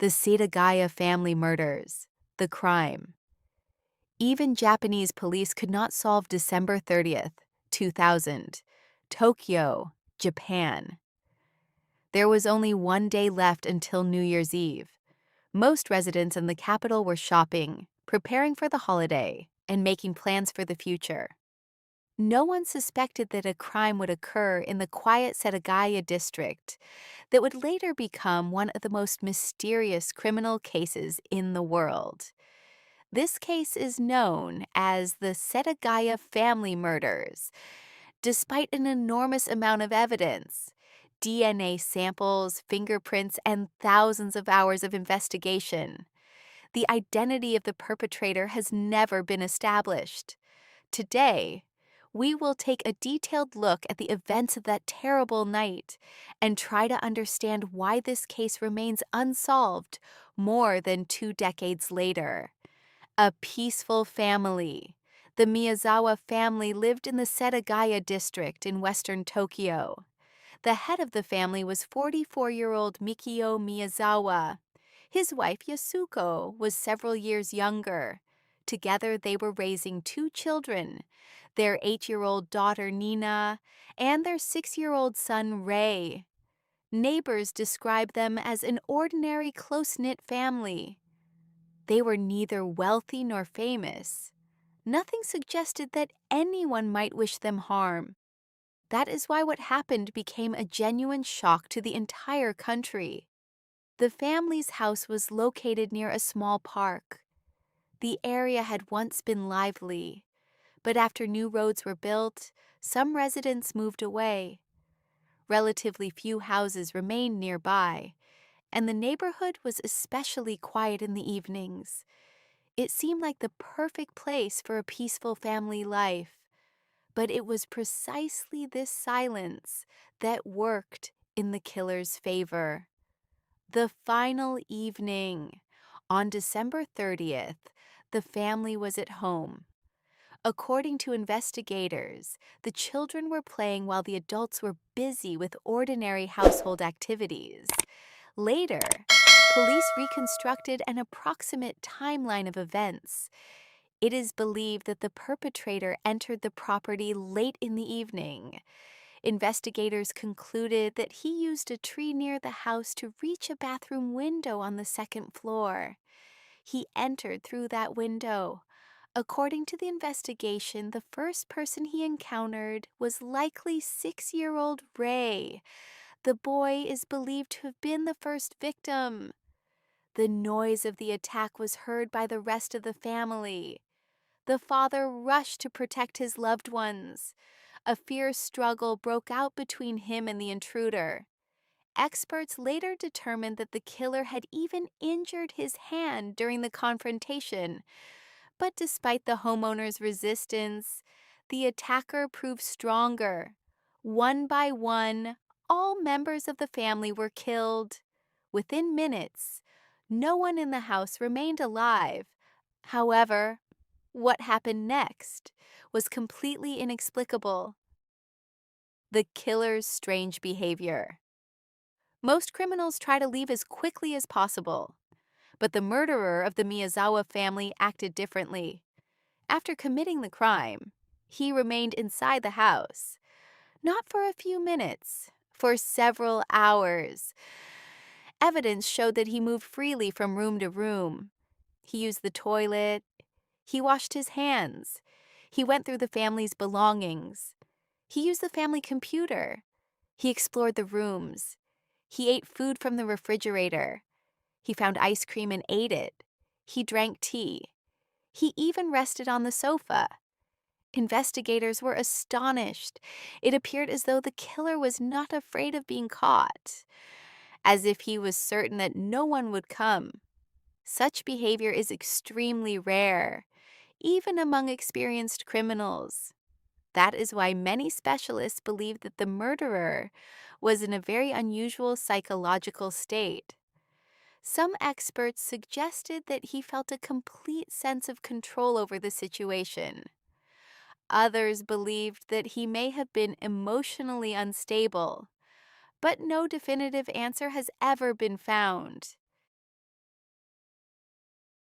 The Setagaya Family Murders, the crime. Even Japanese police could not solve December 30th, 2000, Tokyo, Japan. There was only one day left until New Year's Eve. Most residents in the capital were shopping, preparing for the holiday, and making plans for the future. No one suspected that a crime would occur in the quiet Setagaya district that would later become one of the most mysterious criminal cases in the world. This case is known as the Setagaya Family Murders. Despite an enormous amount of evidence, DNA samples, fingerprints, and thousands of hours of investigation, the identity of the perpetrator has never been established. Today, we will take a detailed look at the events of that terrible night and try to understand why this case remains unsolved more than 2 decades later. A peaceful family. The Miyazawa family lived in the Setagaya district in western Tokyo. The head of the family was 44-year-old Mikio Miyazawa. His wife Yasuko was several years younger. Together they were raising 2 children, their 8-year-old daughter Nina and their 6-year-old son Ray. Neighbors described them as an ordinary close-knit family. They were neither wealthy nor famous. Nothing suggested that anyone might wish them harm. That is why what happened became a genuine shock to the entire country. The family's house was located near a small park. The area had once been lively, but after new roads were built, some residents moved away. Relatively few houses remained nearby, and the neighborhood was especially quiet in the evenings. It seemed like the perfect place for a peaceful family life. But it was precisely this silence that worked in the killer's favor. The final evening. On December 30th, the family was at home. According to investigators, the children were playing while the adults were busy with ordinary household activities. Later, police reconstructed an approximate timeline of events. It is believed that the perpetrator entered the property late in the evening. Investigators concluded that he used a tree near the house to reach a bathroom window on the second floor. He entered through that window. According to the investigation, the first person he encountered was likely 6-year-old Ray. The boy is believed to have been the first victim. The noise of the attack was heard by the rest of the family. The father rushed to protect his loved ones. A fierce struggle broke out between him and the intruder. Experts later determined that the killer had even injured his hand during the confrontation. But despite the homeowner's resistance, the attacker proved stronger. One by one, all members of the family were killed. Within minutes, no one in the house remained alive. However, what happened next was completely inexplicable. The killer's strange behavior. Most criminals try to leave as quickly as possible, but the murderer of the Miyazawa family acted differently. After committing the crime, he remained inside the house, not for a few minutes, for several hours. Evidence showed that he moved freely from room to room. He used the toilet. He washed his hands. He went through the family's belongings. He used the family computer. He explored the rooms. He ate food from the refrigerator. He found ice cream and ate it. He drank tea. He even rested on the sofa. Investigators were astonished. It appeared as though the killer was not afraid of being caught, as if he was certain that no one would come. Such behavior is extremely rare, even among experienced criminals. That is why many specialists believe that the murderer was in a very unusual psychological state. Some experts suggested that he felt a complete sense of control over the situation. Others believed that he may have been emotionally unstable, but no definitive answer has ever been found.